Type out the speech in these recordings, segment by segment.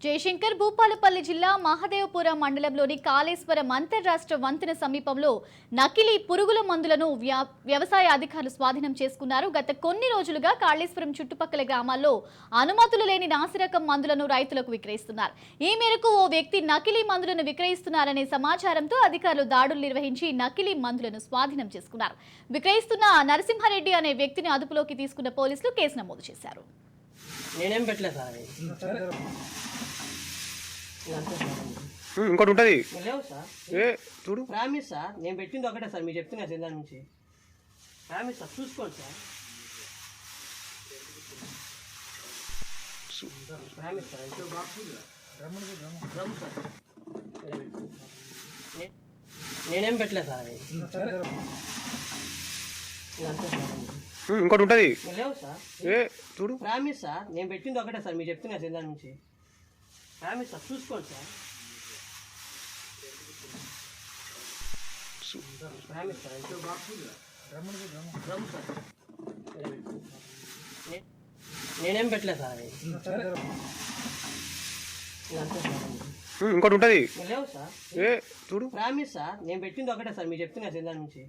జయశంకర్ భూపాలపల్లి జిల్లా మహదేవపురం మండలంలోని కాళేశ్వరం అంతర్రాష్ట్ర వంతెన సమీపంలో నకిలీ పురుగుల మందులను వ్యవసాయ అధికారులు స్వాధీనం చేసుకున్నారు. గత కొన్ని రోజులుగా కాళేశ్వరం చుట్టుపక్కల గ్రామాల్లో అనుమతులు లేని నాసిరకం మందులను రైతులకు విక్రయిస్తున్నారు. ఈ మేరకు ఓ వ్యక్తి నకిలీ మందులను విక్రయిస్తున్నారనే సమాచారంతో అధికారులు దాడులు నిర్వహించి నకిలీ మందులను స్వాధీనం చేసుకున్నారు. విక్రయిస్తున్న నరసింహారెడ్డి అనే వ్యక్తిని అదుపులోకి తీసుకున్న పోలీసులు కేసు నమోదు చేశారు. నేనేం పెట్టలేదు సార్. ఇంకోటి ఉంటుంది లేవు సార్. చూడు ప్రామిస్ సార్, నేను పెట్టింది ఒకటే సార్. మీరు చెప్తున్నా జిల్లా నుంచి ప్రామిస్ సార్, చూసుకోండి సార్. Promise sir. నేనేం పెట్టలేదు సార్. ఇంకోటి ఉంటుంది లేవు సార్. చూడు ప్రామిస్ సార్, నేను పెట్టింది ఒకటే సార్. మీరు చెప్తున్నా జిల్లా నుంచి ప్రామిస్ సార్, చూసుకోండి సార్. Promise sir. నేనేం పెట్టలేదు సార్. ఇంకోటి ఉంటుంది లేవు సార్. చూడు ప్రామిస్ సార్, నేను పెట్టింది ఒకటే సార్. మీరు చెప్తున్నా జిల్లా నుంచి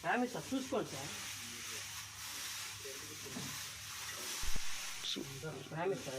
ప్రామిస్ సార్, చూసుకోండి సార్. Promise sir.